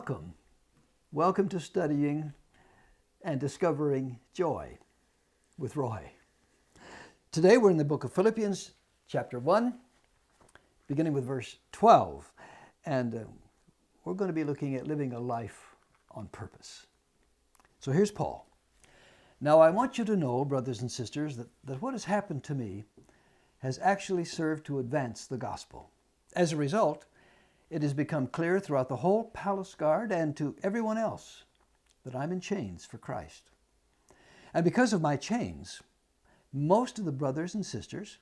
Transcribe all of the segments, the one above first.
Welcome. Welcome to studying and discovering joy with Roy. Today we're in the book of Philippians, chapter 1, beginning with verse 12. And we're going to be looking at living a life on purpose. So here's Paul. Now I want you to know, brothers and sisters, that what has happened to me has actually served to advance the gospel. As a result, it has become clear throughout the whole palace guard and to everyone else that I'm in chains for Christ. And because of my chains, most of the brothers and sisters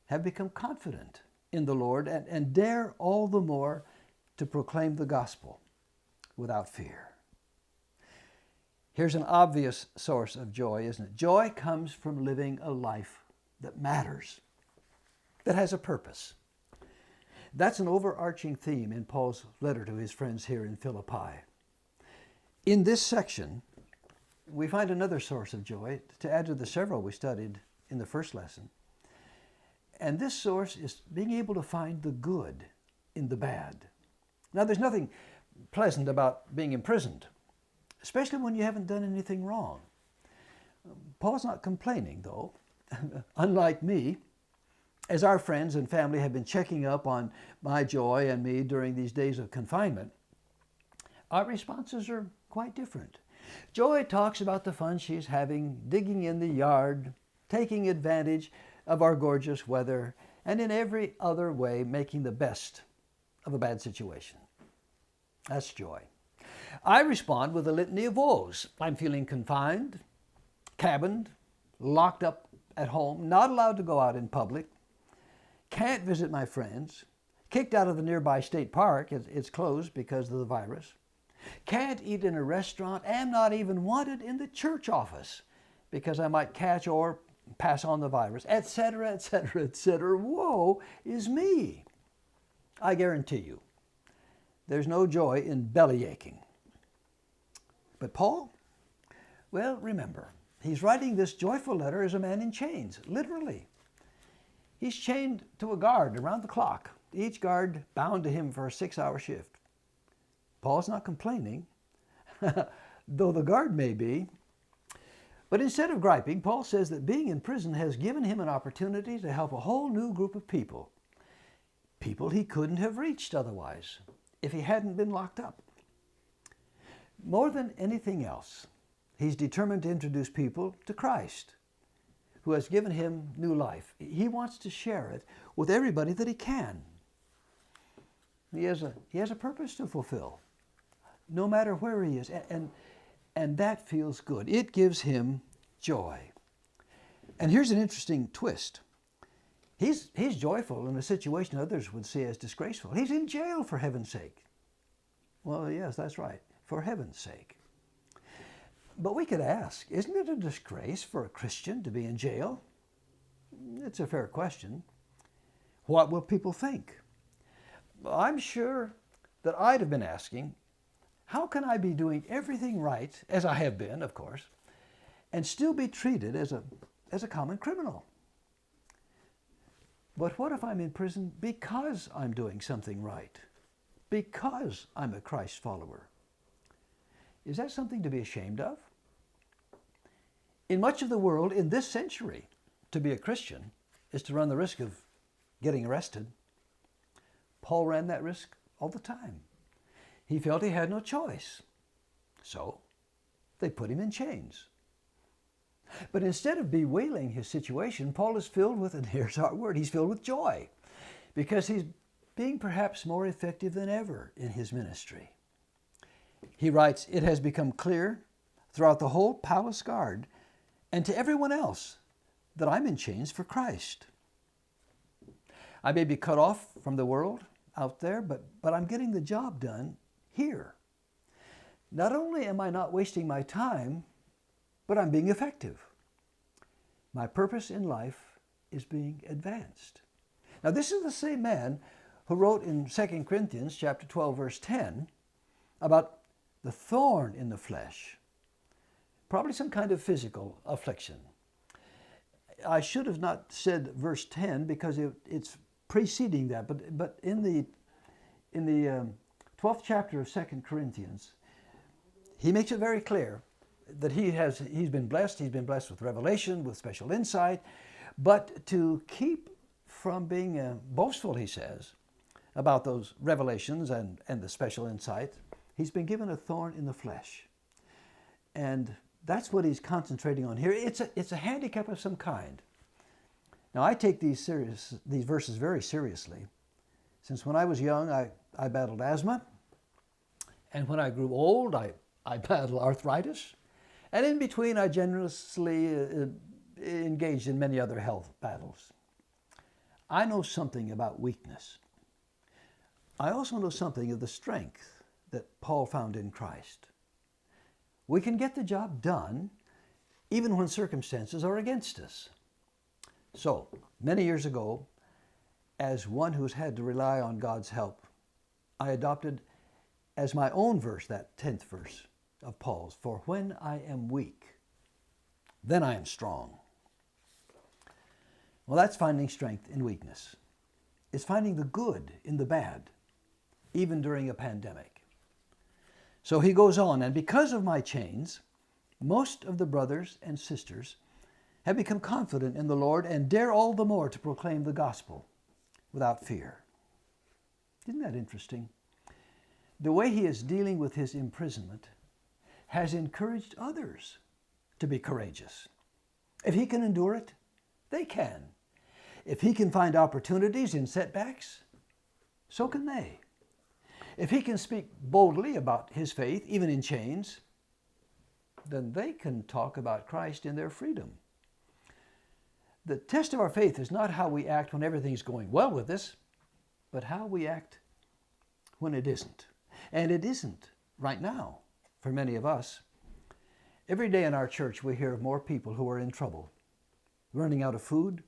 have become confident in the Lord and dare all the more to proclaim the gospel without fear. Here's an obvious source of joy, isn't it? Joy comes from living a life that matters, that has a purpose. That's an overarching theme in Paul's letter to his friends here in Philippi. In this section, we find another source of joy to add to the several we studied in the first lesson. And this source is being able to find the good in the bad. Now, there's nothing pleasant about being imprisoned, especially when you haven't done anything wrong. Paul's not complaining, though. Unlike me, as our friends and family have been checking up on my joy and me during these days of confinement, our responses are quite different. Joy talks about the fun she's having, digging in the yard, taking advantage of our gorgeous weather, and in every other way making the best of a bad situation. That's joy. I respond with a litany of woes. I'm feeling confined, cabined, locked up at home, not allowed to go out in public, can't visit my friends, kicked out of the nearby state park, it's closed because of the virus, can't eat in a restaurant, am not even wanted in the church office because I might catch or pass on the virus, etc., etc., etc. Woe is me. I guarantee you, there's no joy in belly aching. But Paul, well, remember, he's writing this joyful letter as a man in chains, literally. He's chained to a guard around the clock, each guard bound to him for a 6-hour shift. Paul's not complaining, though the guard may be. But instead of griping, Paul says that being in prison has given him an opportunity to help a whole new group of people he couldn't have reached otherwise if he hadn't been locked up. More than anything else, he's determined to introduce people to Christ, who has given him new life. He wants to share it with everybody that he can. He has a purpose to fulfill, no matter where he is, and that feels good. It gives him joy. And here's an interesting twist. He's joyful in a situation others would see as disgraceful. He's in jail, for heaven's sake. Well, yes, that's right, for heaven's sake. But we could ask, isn't it a disgrace for a Christian to be in jail? It's a fair question. What will people think? I'm sure that I'd have been asking, how can I be doing everything right, as I have been, of course, and still be treated as a common criminal? But what if I'm in prison because I'm doing something right? Because I'm a Christ follower? Is that something to be ashamed of? In much of the world in this century, to be a Christian is to run the risk of getting arrested. Paul ran that risk all the time. He felt he had no choice. So they put him in chains. But instead of bewailing his situation, Paul is filled with, and here's our word, he's filled with joy because he's being perhaps more effective than ever in his ministry. He writes, "It has become clear throughout the whole palace guard and to everyone else that I'm in chains for Christ. I may be cut off from the world out there, but I'm getting the job done here. Not only am I not wasting my time, but I'm being effective. My purpose in life is being advanced." Now, this is the same man who wrote in 2 Corinthians chapter 12, verse 10 about the thorn in the flesh, probably some kind of physical affliction. I should have not said verse 10 because it's preceding that, but in the 12th chapter of 2 Corinthians, he makes it very clear that he's been blessed with revelation, with special insight, but to keep from being boastful, he says, about those revelations and the special insight, he's been given a thorn in the flesh. And that's what he's concentrating on here. It's a handicap of some kind. Now, I take these verses very seriously. Since when I was young, I battled asthma. And when I grew old, I battled arthritis. And in between, I generously engaged in many other health battles. I know something about weakness. I also know something of the strength that Paul found in Christ. We can get the job done even when circumstances are against us. So, many years ago, as one who's had to rely on God's help, I adopted as my own verse, that 10th verse of Paul's, "For when I am weak, then I am strong." Well, that's finding strength in weakness. It's finding the good in the bad, even during a pandemic. So he goes on, "And because of my chains, most of the brothers and sisters have become confident in the Lord and dare all the more to proclaim the gospel without fear." Isn't that interesting? The way he is dealing with his imprisonment has encouraged others to be courageous. If he can endure it, they can. If he can find opportunities in setbacks, so can they. If he can speak boldly about his faith, even in chains, then they can talk about Christ in their freedom. The test of our faith is not how we act when everything's going well with us, but how we act when it isn't. And it isn't right now for many of us. Every day in our church we hear of more people who are in trouble, running out of food,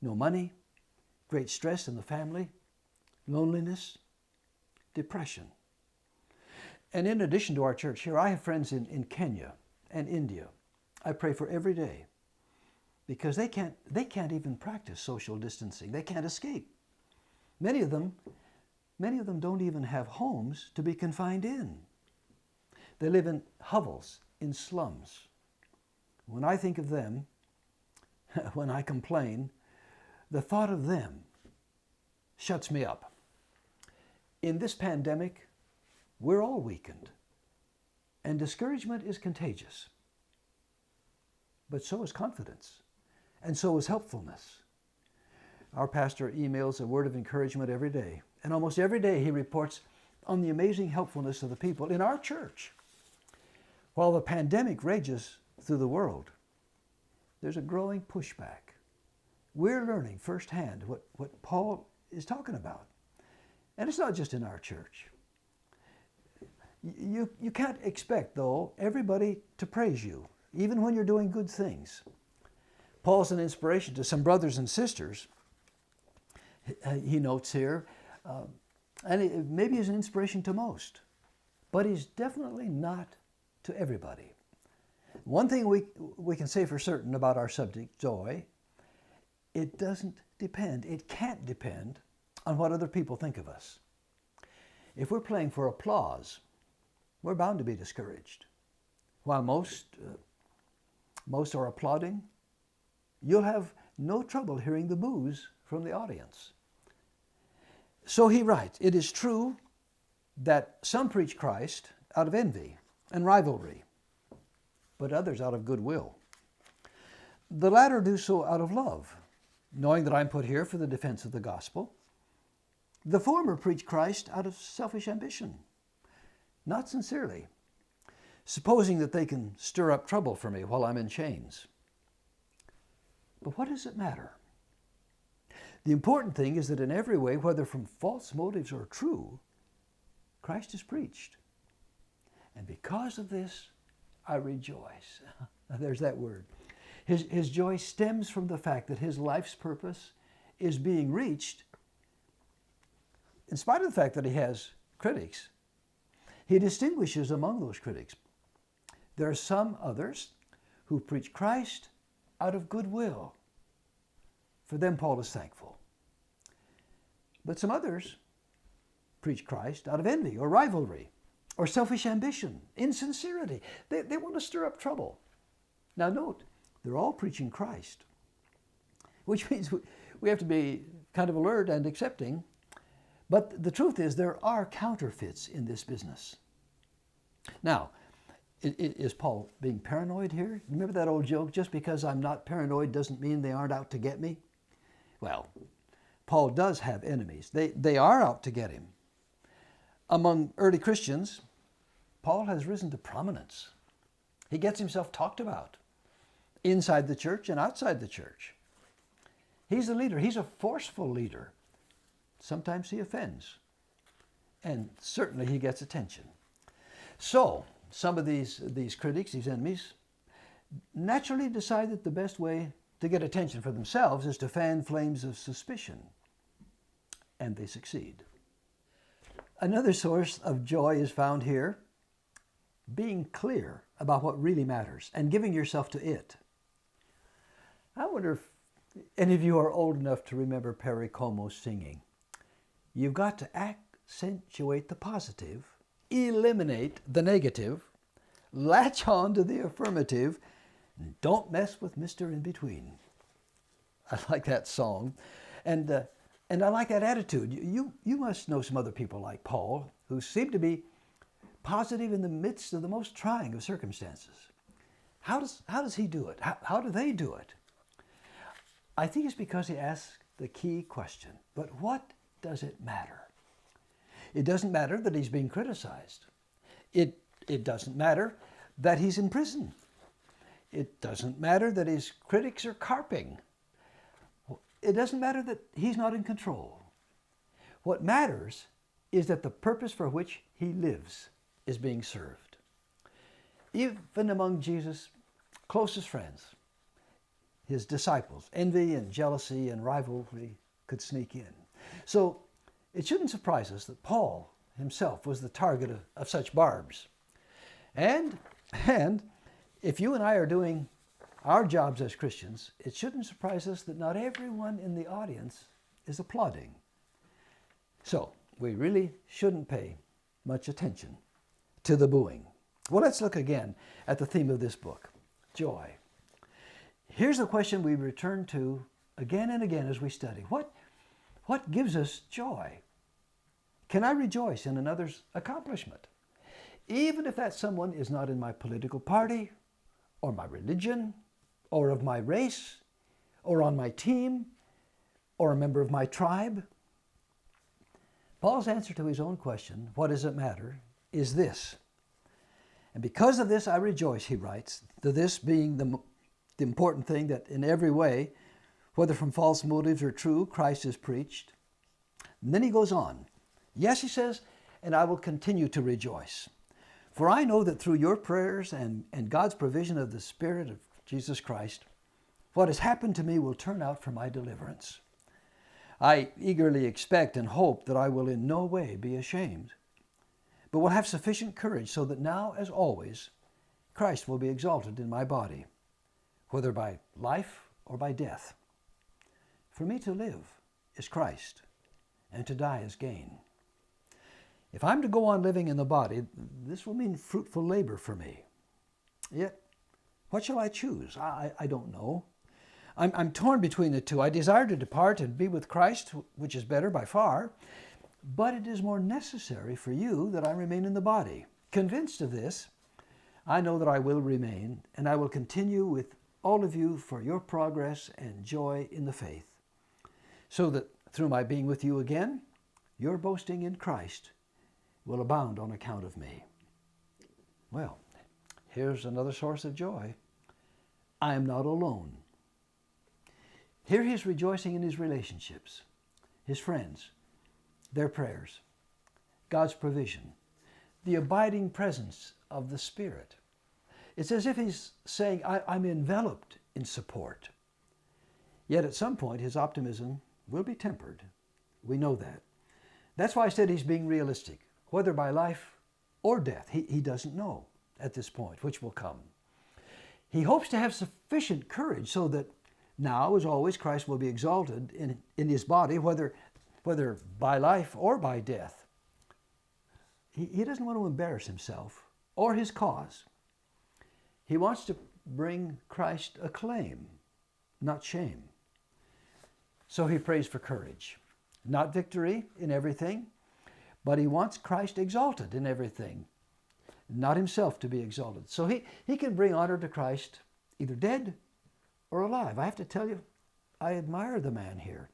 no money, great stress in the family, loneliness, depression. And in addition to our church here, I have friends in Kenya and India. I pray for every day because they can't even practice social distancing. They can't escape. Many of them don't even have homes to be confined in. They live in hovels, in slums. When I think of them, when I complain, the thought of them shuts me up. In this pandemic, we're all weakened, and discouragement is contagious. But so is confidence, and so is helpfulness. Our pastor emails a word of encouragement every day, and almost every day he reports on the amazing helpfulness of the people in our church. While the pandemic rages through the world, there's a growing pushback. We're learning firsthand what Paul is talking about. And it's not just in our church. You can't expect, though, everybody to praise you, even when you're doing good things. Paul's an inspiration to some brothers and sisters, he notes here, and maybe he's an inspiration to most, but he's definitely not to everybody. One thing we can say for certain about our subject, joy, it can't depend on what other people think of us. If we're playing for applause, we're bound to be discouraged. While most are applauding, you'll have no trouble hearing the boos from the audience. So he writes, "It is true that some preach Christ out of envy and rivalry, but others out of goodwill. The latter do so out of love, knowing that I'm put here for the defense of the gospel. The former preach Christ out of selfish ambition, not sincerely, supposing that they can stir up trouble for me while I'm in chains. But what does it matter? The important thing is that in every way, whether from false motives or true, Christ is preached. And because of this, I rejoice." There's that word. His joy stems from the fact that his life's purpose is being reached in spite of the fact that he has critics. He distinguishes among those critics. There are some others who preach Christ out of goodwill. For them, Paul is thankful. But some others preach Christ out of envy or rivalry or selfish ambition, insincerity. They want to stir up trouble. Now note, they're all preaching Christ, which means we have to be kind of alert and accepting. But the truth is there are counterfeits in this business. Now, is Paul being paranoid here? Remember that old joke, just because I'm not paranoid doesn't mean they aren't out to get me? Well, Paul does have enemies. They are out to get him. Among early Christians, Paul has risen to prominence. He gets himself talked about inside the church and outside the church. He's a leader. He's a forceful leader. Sometimes he offends. And certainly he gets attention. So, some of these critics, these enemies, naturally decide that the best way to get attention for themselves is to fan flames of suspicion. And they succeed. Another source of joy is found here, being clear about what really matters and giving yourself to it. I wonder if any of you are old enough to remember Perry Como singing. You've got to accentuate the positive, eliminate the negative, latch on to the affirmative, and don't mess with Mr. In-Between. I like that song. And I like that attitude. You must know some other people like Paul who seem to be positive in the midst of the most trying of circumstances. How does he do it? How do they do it? I think it's because he asks the key question, but what does it matter? It doesn't matter that he's being criticized. It doesn't matter that he's in prison. It doesn't matter that his critics are carping. It doesn't matter that he's not in control. What matters is that the purpose for which he lives is being served. Even among Jesus' closest friends, his disciples, envy and jealousy and rivalry could sneak in. So it shouldn't surprise us that Paul himself was the target of such barbs. And if you and I are doing our jobs as Christians, it shouldn't surprise us that not everyone in the audience is applauding. So we really shouldn't pay much attention to the booing. Well, let's look again at the theme of this book, joy. Here's the question we return to again and again as we study. What gives us joy? Can I rejoice in another's accomplishment? Even if that someone is not in my political party, or my religion, or of my race, or on my team, or a member of my tribe? Paul's answer to his own question, what does it matter, is this. And because of this I rejoice, he writes, to this being the important thing, that in every way, whether from false motives or true, Christ is preached. And then he goes on. Yes, he says, and I will continue to rejoice. For I know that through your prayers and God's provision of the Spirit of Jesus Christ, what has happened to me will turn out for my deliverance. I eagerly expect and hope that I will in no way be ashamed, but will have sufficient courage so that now, as always, Christ will be exalted in my body, whether by life or by death. For me to live is Christ, and to die is gain. If I'm to go on living in the body, this will mean fruitful labor for me. Yet, what shall I choose? I don't know. I'm torn between the two. I desire to depart and be with Christ, which is better by far, but it is more necessary for you that I remain in the body. Convinced of this, I know that I will remain, and I will continue with all of you for your progress and joy in the faith, so that through my being with you again, your boasting in Christ will abound on account of me. Well, here's another source of joy. I am not alone. Here he's rejoicing in his relationships, his friends, their prayers, God's provision, the abiding presence of the Spirit. It's as if he's saying, I'm enveloped in support. Yet at some point his optimism will be tempered. We know that. That's why I said he's being realistic. Whether by life or death, he doesn't know at this point, which will come. He hopes to have sufficient courage so that now, as always, Christ will be exalted in his body, whether by life or by death. he doesn't want to embarrass himself or his cause. He wants to bring Christ acclaim, not shame. So he prays for courage. Not victory in everything, but he wants Christ exalted in everything, not himself to be exalted. So he can bring honor to Christ either dead or alive. I have to tell you, I admire the man here.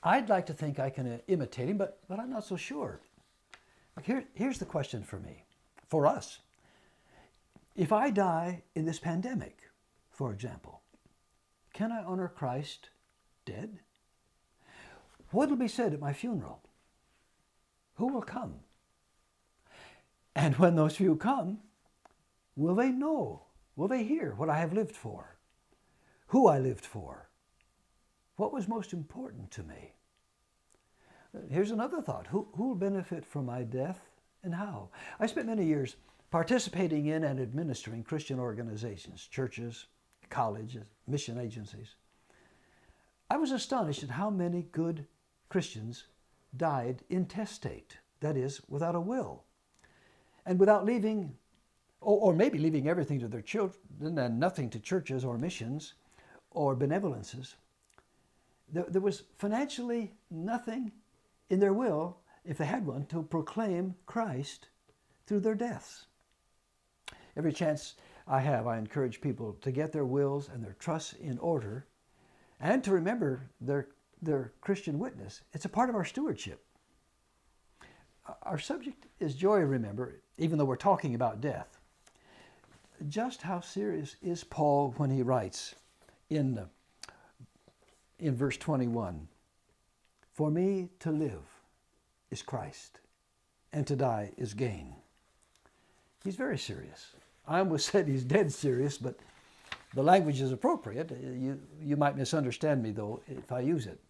I'd like to think I can imitate him, but I'm not so sure. Here's the question for me, for us. If I die in this pandemic, for example, can I honor Christ dead? What will be said at my funeral? Who will come? And when those few come, will they know? Will they hear what I have lived for? Who I lived for? What was most important to me? Here's another thought. Who will benefit from my death and how? I spent many years participating in and administering Christian organizations, churches, colleges, mission agencies. I was astonished at how many good Christians died intestate, that is, without a will, and without leaving, or maybe leaving everything to their children and nothing to churches or missions or benevolences. There was financially nothing in their will, if they had one, to proclaim Christ through their deaths. Every chance I have, I encourage people to get their wills and their trusts in order and to remember their Christian witness. It's a part of our stewardship. Our subject is joy, remember, even though we're talking about death. Just how serious is Paul when he writes in verse 21, "For me to live is Christ, and to die is gain." He's very serious. I almost said he's dead serious, but the language is appropriate. You might misunderstand me, though, if I use it.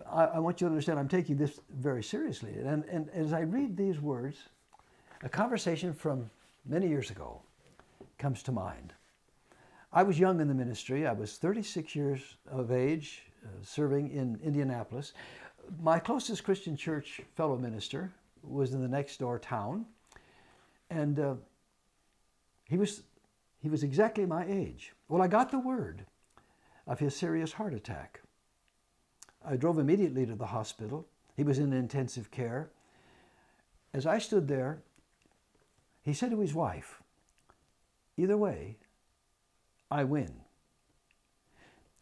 I want you to understand I'm taking this very seriously. And as I read these words, a conversation from many years ago comes to mind. I was young in the ministry. I was 36 years of age, serving in Indianapolis. My closest Christian church fellow minister was in the next door town, and he was exactly my age. Well, I got the word of his serious heart attack. I drove immediately to the hospital. He was in intensive care. As I stood there, he said to his wife, "Either way, I win."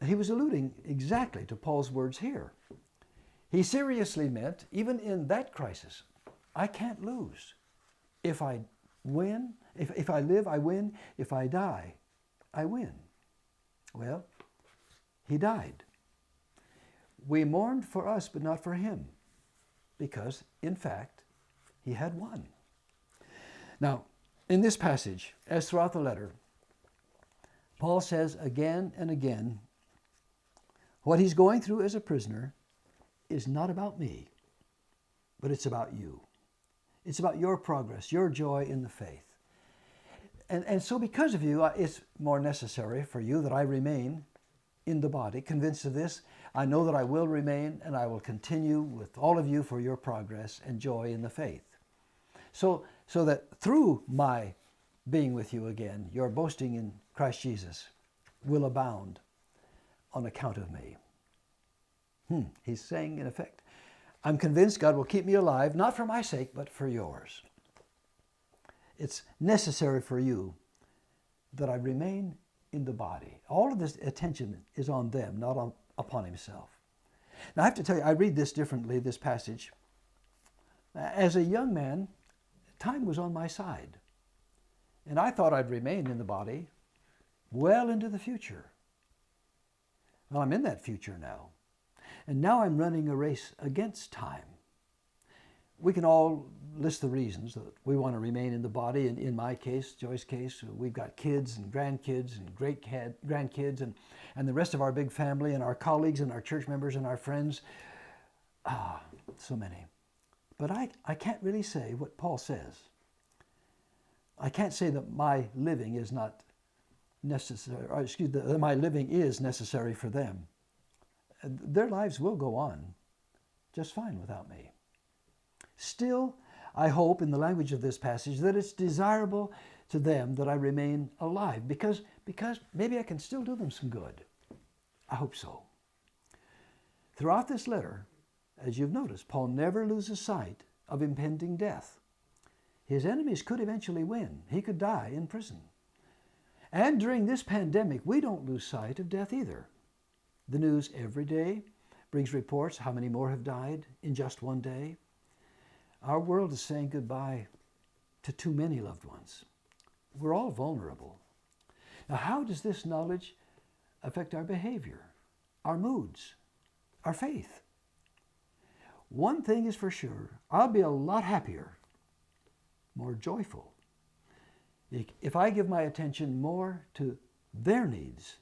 And he was alluding exactly to Paul's words here. He seriously meant, even in that crisis, I can't lose. If I win, if I live, I win. If I die, I win. Well, he died. We mourned for us, but not for him, because, in fact, he had won. Now, in this passage, as throughout the letter, Paul says again and again, what he's going through as a prisoner is not about me, but it's about you. It's about your progress, your joy in the faith. And so because of you, it's more necessary for you that I remain in the body. Convinced of this, I know that I will remain and I will continue with all of you for your progress and joy in the faith. So that through my being with you again, your boasting in Christ Jesus will abound on account of me. He's saying, in effect, I'm convinced God will keep me alive, not for my sake, but for yours. It's necessary for you that I remain in the body. All of this attention is on them, not upon himself. Now, I have to tell you, I read this differently, this passage. As a young man, time was on my side. And I thought I'd remain in the body well into the future. Well, I'm in that future now. And now I'm running a race against time. We can all list the reasons that we want to remain in the body. And in my case, Joy's case, we've got kids and grandkids and great-grandkids and the rest of our big family and our colleagues and our church members and our friends. So many. But I can't really say what Paul says. I can't say that my living is not necessary, or that my living is necessary for them. Their lives will go on just fine without me. Still, I hope, in the language of this passage, that it's desirable to them that I remain alive because maybe I can still do them some good. I hope so. Throughout this letter, as you've noticed, Paul never loses sight of impending death. His enemies could eventually win. He could die in prison. And during this pandemic, we don't lose sight of death either. The news every day brings reports how many more have died in just one day. Our world is saying goodbye to too many loved ones. We're all vulnerable. Now, how does this knowledge affect our behavior, our moods, our faith? One thing is for sure, I'll be a lot happier, more joyful, if I give my attention more to their needs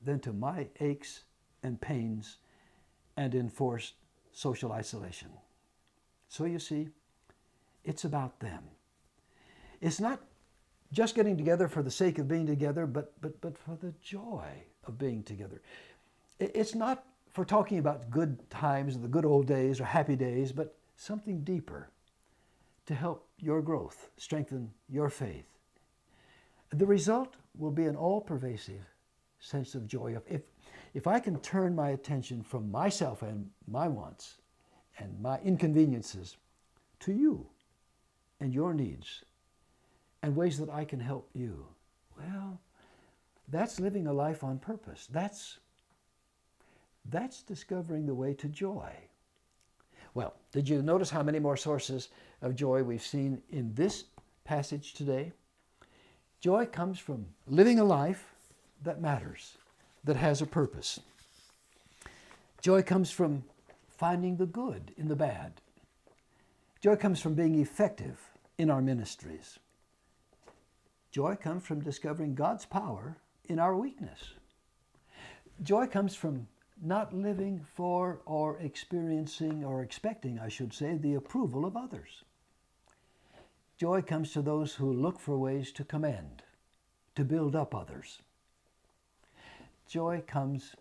than to my aches and pains and enforced social isolation. So you see, it's about them. It's not just getting together for the sake of being together, but for the joy of being together. It's not for talking about good times, the good old days or happy days, but something deeper to help your growth, strengthen your faith. The result will be an all-pervasive sense of joy. If I can turn my attention from myself and my wants and my inconveniences to you and your needs and ways that I can help you, well, that's living a life on purpose. That's discovering the way to joy. Well, did you notice how many more sources of joy we've seen in this passage today? Joy comes from living a life that matters, that has a purpose. Joy comes from finding the good in the bad. Joy comes from being effective in our ministries. Joy comes from discovering God's power in our weakness. Joy comes from not living for or experiencing or expecting, I should say, the approval of others. Joy comes to those who look for ways to commend, to build up others. Joy comes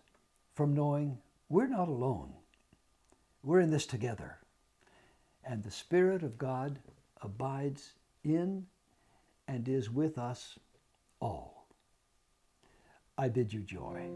from knowing we're not alone. We're in this together. And the Spirit of God abides in and is with us all. I bid you joy.